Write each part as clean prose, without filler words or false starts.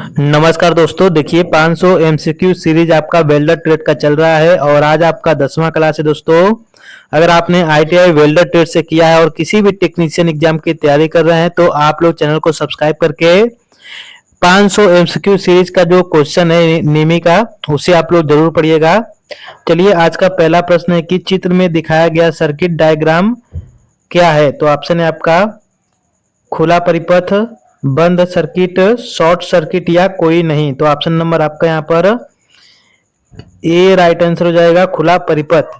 नमस्कार दोस्तों, देखिए 500 एमसीक्यू सीरीज आपका वेल्डर ट्रेड का चल रहा है और आज आपका 10वां क्लास है दोस्तों। अगर आपने आईटीआई वेल्डर ट्रेड से किया है और किसी भी टेक्नीशियन एग्जाम की तैयारी कर रहे हैं तो आप लोग चैनल को सब्सक्राइब करके 500 एमसीक्यू सीरीज का जो क्वेश्चन है निमी का, उसे आप लोग जरूर पढ़िएगा। चलिए, आज का पहला प्रश्न है कि चित्र में दिखाया गया सर्किट डायग्राम क्या है। तो ऑप्शन है आपका खुला परिपथ, बंद सर्किट, शॉर्ट सर्किट या कोई नहीं। तो ऑप्शन नंबर आपका यहाँ पर ए राइट आंसर हो जाएगा, खुला परिपथ।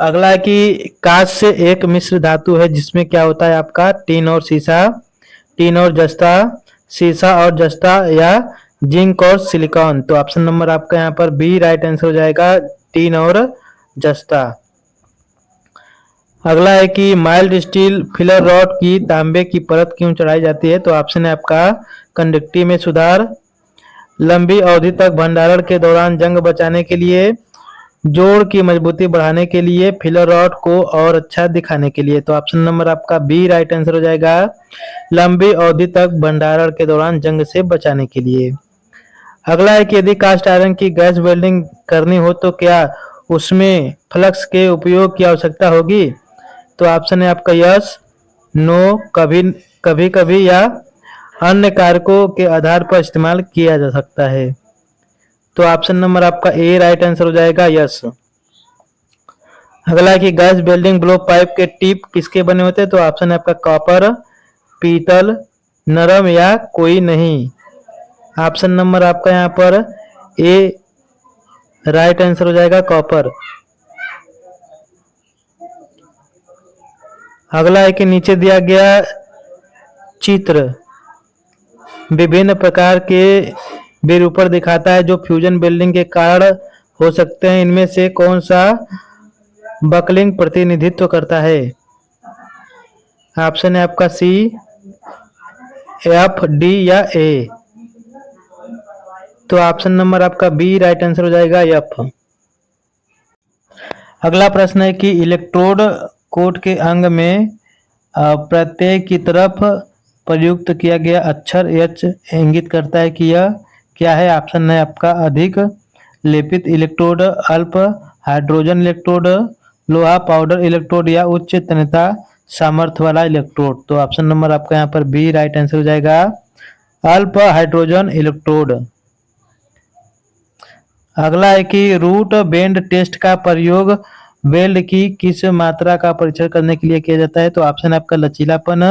अगला है कि कांच से एक मिश्र धातु है जिसमें क्या होता है आपका टीन और शीशा, टीन और जस्ता, शीशा और जस्ता या जिंक और सिलिकॉन। तो ऑप्शन नंबर आपका यहाँ पर बी राइट आंसर हो जाएगा, टीन और जस्ता। अगला है कि माइल्ड स्टील फिलर रॉड की तांबे की परत क्यों चढ़ाई जाती है। तो ऑप्शन है आपका कंडक्टिविटी में सुधार, लंबी अवधि तक भंडारण के दौरान जंग बचाने के लिए, जोड़ की मजबूती बढ़ाने के लिए, फिलर रॉड को और अच्छा दिखाने के लिए। तो ऑप्शन नंबर आपका बी राइट आंसर हो जाएगा, लंबी अवधि तक भंडारण के दौरान जंग से बचाने के लिए। अगला है कि यदि कास्ट आयरन की गैस वेल्डिंग करनी हो तो क्या उसमें फ्लक्स के उपयोग की आवश्यकता होगी। तो ऑप्शन है आपका यस, नो, कभी कभी कभी या अन्य कारकों के आधार पर इस्तेमाल किया जा सकता है। तो ऑप्शन नंबर आपका ए राइट आंसर हो जाएगा, यस। अगला है कि गैस वेल्डिंग ब्लो पाइप के टिप किसके बने होते हैं। तो ऑप्शन है आपका कॉपर, पीतल, नरम या कोई नहीं। ऑप्शन नंबर आपका यहाँ पर ए राइट आंसर हो जाएगा, कॉपर। अगला है कि नीचे दिया गया चित्र विभिन्न प्रकार के विरूपण दिखाता है जो फ्यूजन वेल्डिंग के कारण हो सकते हैं। इनमें से कौन सा बकलिंग प्रतिनिधित्व करता है। ऑप्शन है आपका सी, एफ, डी या ए। तो ऑप्शन नंबर आपका बी राइट आंसर हो जाएगा, एफ। अगला प्रश्न है कि इलेक्ट्रोड कोड के अंग में प्रत्येक की तरफ प्रयुक्त किया गया अक्षर एच इंगित करता है कि यह क्या है। ऑप्शन है आपका अधिक लेपित इलेक्ट्रोड, अल्प हाइड्रोजन इलेक्ट्रोड, लोहा पाउडर इलेक्ट्रोड या उच्च तन्यता सामर्थ्य वाला इलेक्ट्रोड। तो ऑप्शन नंबर आपका यहाँ पर बी राइट आंसर हो जाएगा, अल्प हाइड्रोजन इलेक्ट्रोड। अगला है कि रूट बेंड टेस्ट का प्रयोग वेल्ड की किस मात्रा का परीक्षण करने के लिए किया जाता है। तो ऑप्शन आपका लचीलापन,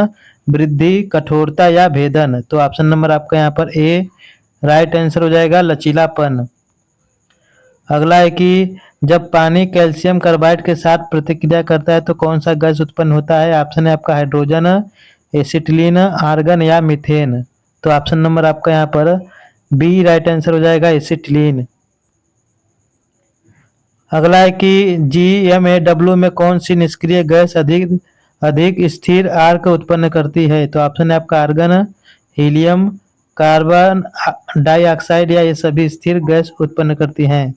वृद्धि, कठोरता या भेदन। तो ऑप्शन नंबर आपका यहाँ पर ए राइट आंसर हो जाएगा, लचीलापन। अगला है कि जब पानी कैल्शियम कार्बाइड के साथ प्रतिक्रिया करता है तो कौन सा गैस उत्पन्न होता है। ऑप्शन है आपका हाइड्रोजन, एसिटिलीन, आर्गन या मीथेन। तो ऑप्शन नंबर आपका यहाँ पर बी राइट आंसर हो जाएगा, एसिटिलीन। अगला है कि GMAW में कौन सी निष्क्रिय गैस अधिक अधिक स्थिर आर्क उत्पन्न करती है। तो ऑप्शन है आपका आर्गन, हीलियम, कार्बन डाइऑक्साइड या ये सभी स्थिर गैस उत्पन्न करती हैं।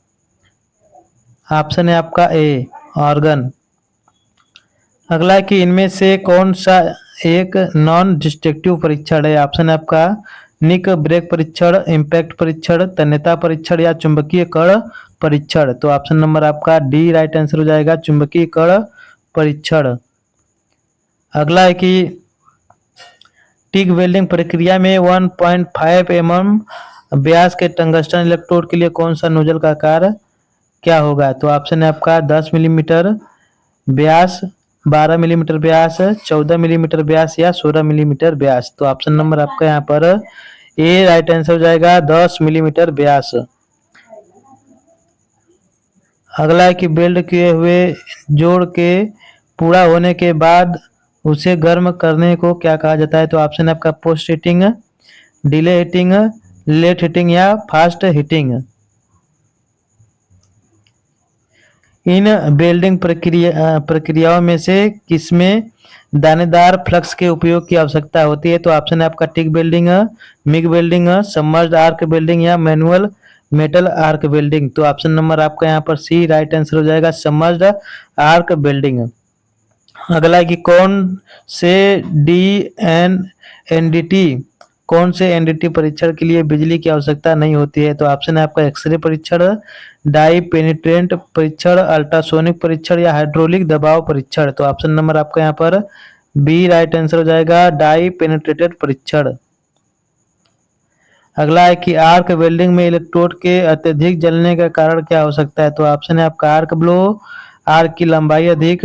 ऑप्शन है आपका ए, आर्गन। अगला है कि इनमें से कौन सा एक नॉन डिस्ट्रक्टिव परीक्षण है। ऑप्शन है आपका निक ब्रेक परीक्षण, इम्पैक्ट परीक्षण, तन्यता परीक्षण या चुंबकीय कण परीक्षण। तो ऑप्शन नंबर आपका डी राइट आंसर हो जाएगा, चुंबकीय कण परीक्षण। अगला है कि टिग वेल्डिंग प्रक्रिया में 1.5 mm व्यास के टंगस्टन इलेक्ट्रोड के लिए कौन सा नोजल का आकार क्या होगा। तो ऑप्शन है आपका 10 मिलीमीटर व्यास, 12 मिलीमीटर व्यास, 14 मिलीमीटर व्यास या 16 मिलीमीटर व्यास। तो ऑप्शन नंबर आपका यहाँ पर ए राइट आंसर हो जाएगा, 10 मिलीमीटर व्यास। अगला है कि वेल्ड किए हुए जोड़ के पूरा होने के बाद उसे गर्म करने को क्या कहा जाता है। तो ऑप्शन है आपका post heating, delay heating, late heating या फास्ट हीटिंग। इन वेल्डिंग प्रक्रियाओं में से किसमें दानेदार फ्लक्स के उपयोग की आवश्यकता होती है। तो ऑप्शन है आपका TIG welding, MiG welding, submerged arc welding या मैनुअल मेटल आर्क वेल्डिंग। तो ऑप्शन नंबर आपका यहाँ पर सी राइट आंसर हो जाएगा, सबमर्ज्ड आर्क वेल्डिंग। अगला है कि कौन से DNNDT कौन से एनडीटी परीक्षण के लिए बिजली की आवश्यकता नहीं होती है? तो ऑप्शन है आपका एक्सरे परीक्षण, डाई पेनिट्रेंट परीक्षण, अल्ट्रासोनिक परीक्षण या हाइड्रोलिक दबाव परीक्षण। तो ऑप्शन नंबर आपका यहाँ पर बी राइट आंसर हो जाएगा, डाई पेनिट्रेटेड परीक्षण। अगला है कि आर्क वेल्डिंग में इलेक्ट्रोड के अत्यधिक जलने का कारण क्या हो सकता है? तो ऑप्शन है आपका आर्क ब्लो, आर्क की लंबाई अधिक,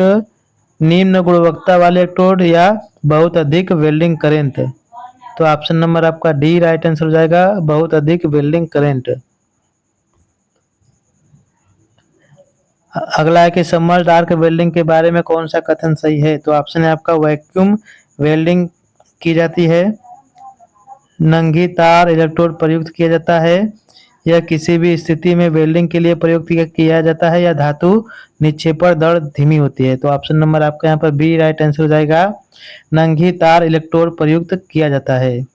निम्न गुणवत्ता वाले इलेक्ट्रोड या बहुत अधिक वेल्डिंग करंट। तो ऑप्शन नंबर आपका डी राइट आंसर हो जाएगा, बहुत अधिक वेल्डिंग करंट। अगला है कि सबमर्ज्ड आर्क वेल्डिंग के बारे में कौन सा कथन सही है? तो ऑप्शन है आपका वैक्यूम वेल्डिंग की जाती है, नंगी तार इलेक्ट्रोड प्रयुक्त किया जाता है, या किसी भी स्थिति में वेल्डिंग के लिए प्रयुक्त किया जाता है, या धातु निक्षेपण दर धीमी होती है। तो ऑप्शन नंबर आपका यहाँ पर बी राइट आंसर हो जाएगा, नंगी तार इलेक्ट्रोड प्रयुक्त किया जाता है।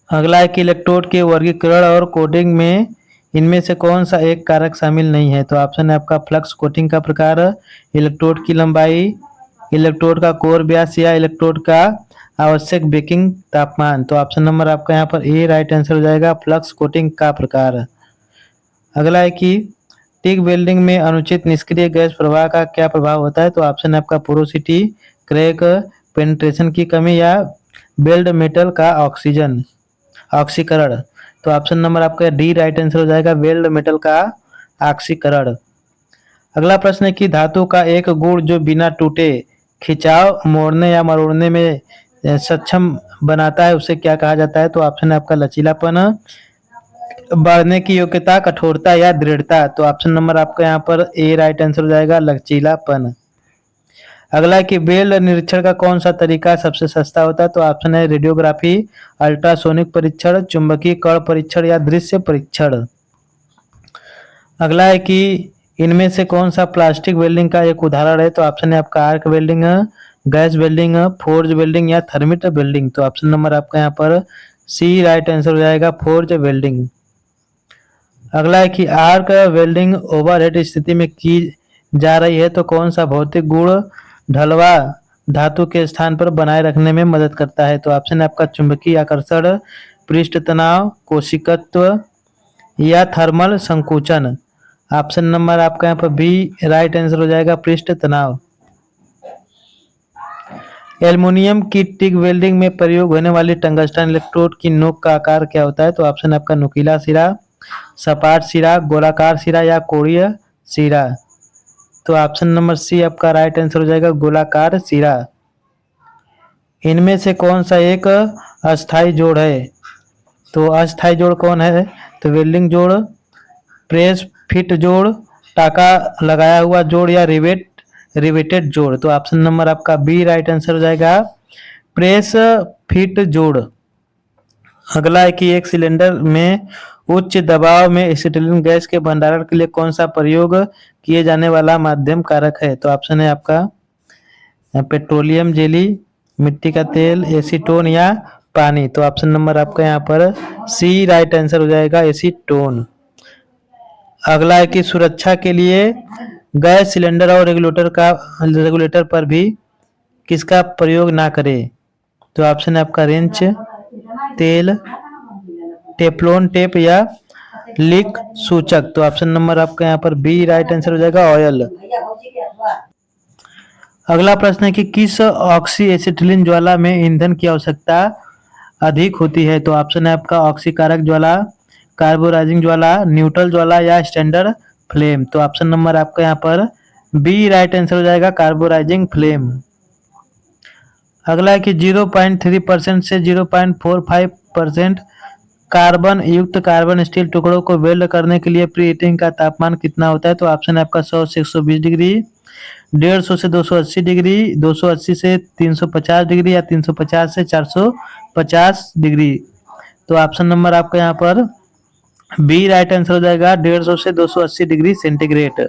अगला है कि इलेक्ट्रोड के वर्गीकरण और कोडिंग में इनमें से कौन सा एक कारक शामिल नहीं है? तो ऑप्शन है आपका फ्लक्स कोटिंग का प्रकार, इलेक्ट्रोड की लंबाई, इलेक्ट्रोड का कोर व्यास या इलेक्ट्रोड का आवश्यक बेकिंग तापमान। तो ऑप्शन नंबर आपका यहाँ पर ए राइट आंसर हो जाएगा, फ्लक्स कोटिंग का प्रकार। अगला है कि टिक वेल्डिंग में अनुचित निष्क्रिय गैस प्रवाह का क्या प्रभाव होता है? तो ऑप्शन है आपका पोरोसिटी, क्रैक, पेनिट्रेशन की कमी या वेल्ड मेटल का ऑक्सीकरण। तो ऑप्शन नंबर आपका डी राइट आंसर हो जाएगा, वेल्ड मेटल का ऑक्सीकरण। अगला प्रश्न है कि धातु का एक गुण जो बिना टूटे खिंचाव, मोड़ने या मरोड़ने में सक्षम बनाता है उसे क्या कहा जाता है? तो ऑप्शन है आपका लचीलापन, बढ़ने की योग्यता, कठोरता या दृढ़ता। तो ऑप्शन नंबर आपका यहाँ पर ए राइट आंसर हो जाएगा, लचीलापन। अगला है कि वेल्ड निरीक्षण का कौन सा तरीका सबसे सस्ता होता है? तो ऑप्शन है रेडियोग्राफी, अल्ट्रासोनिक परीक्षण, चुंबकीय कण परीक्षण या दृश्य परीक्षण। अगला है कि इनमें से कौन सा प्लास्टिक वेल्डिंग का एक उदाहरण है? तो ऑप्शन है आपका arc welding, gas welding, forge welding या थर्मिट वेल्डिंग। तो ऑप्शन नंबर आपका यहाँ पर सी राइट आंसर हो जाएगा, फोर्ज वेल्डिंग। अगला है कि आर्क वेल्डिंग ओवरहेड स्थिति में की जा रही है तो कौन सा भौतिक गुण ढलवा धातु के स्थान पर बनाए रखने में मदद करता है? तो ऑप्शन है आपका चुंबकीय आकर्षण, पृष्ठ तनाव, कोशिकत्व या थर्मल संकुचन। ऑप्शन नंबर आपका यहाँ पर बी राइट आंसर हो जाएगा, पृष्ठ तनाव। एल्युमिनियम की टिक वेल्डिंग में प्रयोग होने वाली टंगस्टन इलेक्ट्रोड की नोक का आकार क्या होता है? तो ऑप्शन आपका नुकीला सिरा, सपाट सिरा, गोलाकार सिरा या कोणीय सिरा। तो ऑप्शन नंबर सी आपका राइट आंसर हो जाएगा, गोलाकार सिरा। इनमें से कौन सा एक अस्थाई जोड़ है? तो अस्थाई जोड़ कौन है? तो वेल्डिंग जोड़, प्रेस फिट जोड़, टाका लगाया हुआ जोड़ या रिवेटेड जोड़। तो ऑप्शन नंबर आपका बी राइट आंसर हो जाएगा, प्रेस फिट जोड़। अगला है कि एक सिलेंडर में उच्च दबाव में एसिटिलीन गैस के भंडारण के लिए कौन सा प्रयोग किए जाने वाला माध्यम कारक है? तो ऑप्शन है आपका पेट्रोलियम जेली, मिट्टी का तेल, एसीटोन या पानी। तो ऑप्शन नंबर आपका यहाँ पर सी राइट आंसर हो जाएगा, एसीटोन। अगला है कि सुरक्षा के लिए गैस सिलेंडर और रेगुलेटर पर भी किसका प्रयोग ना करें? तो ऑप्शन है आपका रेंच, तेल, टेफ्लॉन टेप या लीक सूचक। तो ऑप्शन नंबर आपका यहाँ पर बी राइट आंसर हो जाएगा, ऑयल। अगला प्रश्न है कि किस ऑक्सी एसिटिलीन ज्वाला में ईंधन की आवश्यकता अधिक होती है? तो ऑप्शन है आपका ऑक्सीकारक ज्वाला, कार्बोराइजिंग ज्वाला, न्यूट्रल ज्वाला या स्टैंडर्ड फ्लेम। तो ऑप्शन नंबर आपका यहाँ पर बी राइट आंसर हो जाएगा, कार्बोराइजिंग फ्लेम। अगला है कि 0.3% से 0.45% कार्बन युक्त कार्बन स्टील टुकड़ों को वेल्ड करने के लिए प्री हीटिंग का तापमान कितना होता है? तो ऑप्शन है आपका 100 से 120 डिग्री, 150 से 280 डिग्री, 280 से 350 डिग्री या 350 से 450 डिग्री। तो ऑप्शन नंबर आपका यहाँ पर बी राइट आंसर हो जाएगा, 150 से 280 डिग्री सेंटीग्रेड।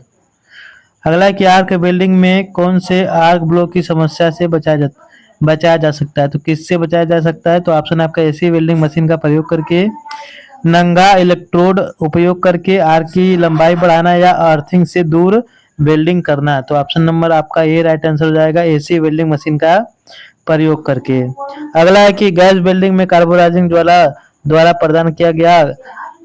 अगला है कि आर्क वेल्डिंग में कौन से आर्क ब्लो की समस्या से बचाया जा सकता है? तो किससे बचाया जा सकता है? तो ऑप्शन आपका एसी वेल्डिंग मशीन का प्रयोग करके, नंगा इलेक्ट्रोड उपयोग करके, आर्क की लंबाई बढ़ाना या अर्थिंग से दूर वेल्डिंग करना। तो ऑप्शन नंबर आपका ए राइट आंसर हो जाएगा, एसी वेल्डिंग मशीन का प्रयोग करके। अगला है कि गैस वेल्डिंग में कार्बोराइजिंग ज्वाला द्वारा प्रदान किया गया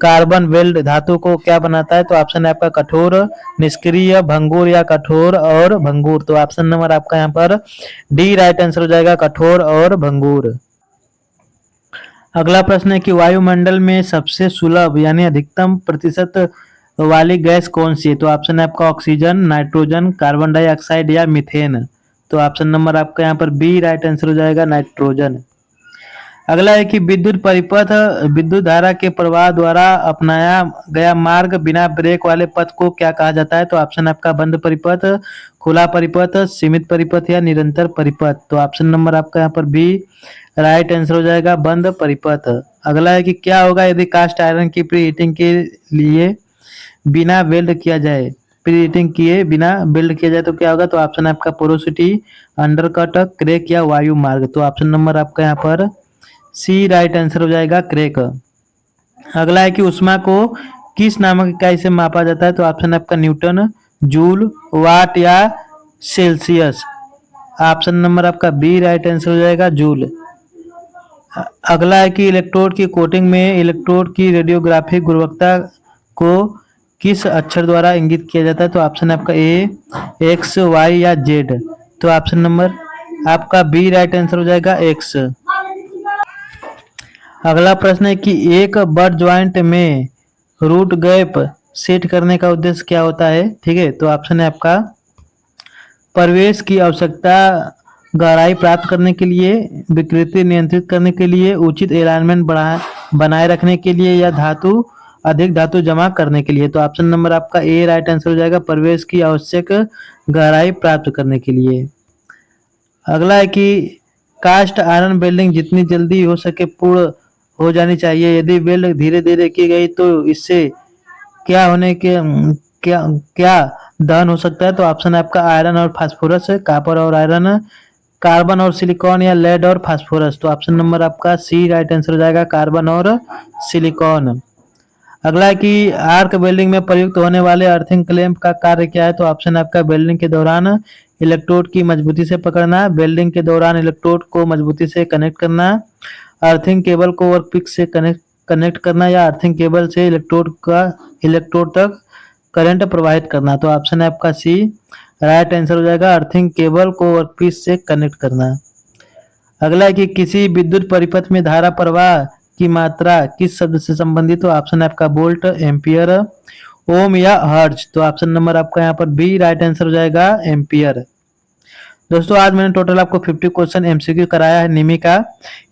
कार्बन वेल्ड धातु को क्या बनाता है? तो ऑप्शन है आपका कठोर, निष्क्रिय, भंगुर या कठोर और भंगुर। तो ऑप्शन नंबर आपका यहाँ पर डी राइट आंसर हो जाएगा, कठोर और भंगुर। अगला प्रश्न है कि वायुमंडल में सबसे सुलभ यानी अधिकतम प्रतिशत वाली गैस कौन सी है? तो ऑप्शन है आपका ऑक्सीजन, नाइट्रोजन, कार्बन डाइऑक्साइड या मीथेन। तो ऑप्शन नंबर आपका यहाँ पर बी राइट आंसर हो जाएगा, नाइट्रोजन। अगला है कि विद्युत धारा के प्रवाह द्वारा अपनाया गया मार्ग बिना ब्रेक वाले पथ को क्या कहा जाता है? तो ऑप्शन आपका बंद परिपथ, खुला परिपथ, सीमित परिपथ या निरंतर परिपथ। तो ऑप्शन नंबर आपका यहाँ पर बी राइट आंसर हो जाएगा, बंद परिपथ। अगला है कि क्या होगा यदि कास्ट आयरन की प्री हीटिंग के लिए बिना वेल्ड किया जाए, प्री हीटिंग किए बिना वेल्ड किया जाए तो क्या होगा? तो ऑप्शन है आपका पोरोसिटी, अंडरकट, क्रैक या वायु मार्ग। तो ऑप्शन नंबर आपका यहाँ पर सी राइट आंसर हो जाएगा, क्रैक। अगला है कि ऊष्मा को किस नामक इकाई से मापा जाता है? तो ऑप्शन आपका न्यूटन, जूल, वाट या सेल्सियस। ऑप्शन नंबर आपका बी राइट आंसर हो जाएगा, जूल। अगला है कि इलेक्ट्रोड की कोटिंग में इलेक्ट्रोड की रेडियोग्राफिक गुणवत्ता को किस अक्षर द्वारा इंगित किया जाता है? तो ऑप्शन आपका ए, एक्स, वाई या जेड। तो ऑप्शन नंबर आपका बी राइट आंसर हो जाएगा, एक्स। अगला प्रश्न है कि एक बट ज्वाइंट में रूट गैप सेट करने का उद्देश्य क्या होता है? ठीक है, तो ऑप्शन है आपका प्रवेश की आवश्यकता, गहराई प्राप्त करने के लिए, विकृति नियंत्रित करने के लिए, उचित अलाइनमेंट बनाए रखने के लिए या अधिक धातु जमा करने के लिए। तो ऑप्शन नंबर आपका ए राइट आंसर हो जाएगा, प्रवेश की आवश्यक गहराई प्राप्त करने के लिए। अगला है कि कास्ट आयरन वेल्डिंग जितनी जल्दी हो सके पूर्ण हो जानी चाहिए। यदि वेल्ड धीरे धीरे की गई तो इससे क्या होने के क्या क्या दहन हो सकता है? तो ऑप्शन है आपका आयरन और फास्फोरस, कॉपर और आयरन, कार्बन और सिलिकॉन या लेड और फास्फोरस। तो ऑप्शन नंबर आपका सी राइट आंसर हो जाएगा, कार्बन और सिलिकॉन। अगला है कि आर्क वेल्डिंग में प्रयुक्त होने वाले अर्थिंग क्लैंप का कार्य क्या है? तो ऑप्शन आपका वेल्डिंग के दौरान इलेक्ट्रोड की मजबूती से पकड़ना, वेल्डिंग के दौरान इलेक्ट्रोड को मजबूती से कनेक्ट करना, अर्थिंग केबल को वर्कपीस से कनेक्ट करना या अर्थिंग केबल से इलेक्ट्रोड तक करंट प्रवाहित करना। तो ऑप्शन है आपका सी राइट आंसर हो जाएगा, अर्थिंग केबल को वर्कपीस से कनेक्ट करना। अगला है कि किसी विद्युत परिपथ में धारा प्रवाह की मात्रा किस शब्द से संबंधित? तो ऑप्शन है आपका वोल्ट, एम्पियर, ओम या हर्ट्ज। तो ऑप्शन नंबर आपका यहाँ पर बी राइट आंसर हो जाएगा, एम्पियर। दोस्तों आज मैंने टोटल आपको 50 क्वेश्चन एमसीक्यू कराया है निमी का।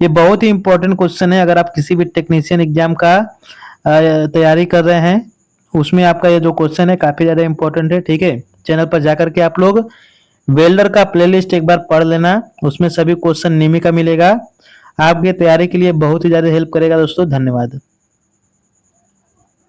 ये बहुत ही इंपॉर्टेंट क्वेश्चन है, अगर आप किसी भी टेक्नीशियन एग्जाम का तैयारी कर रहे हैं उसमें आपका ये जो क्वेश्चन है काफी ज्यादा इंपॉर्टेंट है। ठीक है, चैनल पर जाकर के आप लोग वेल्डर का प्लेलिस्ट एक बार पढ़ लेना, उसमें सभी क्वेश्चन निमी का मिलेगा, आपकी तैयारी के लिए बहुत ही ज्यादा हेल्प करेगा। दोस्तों धन्यवाद।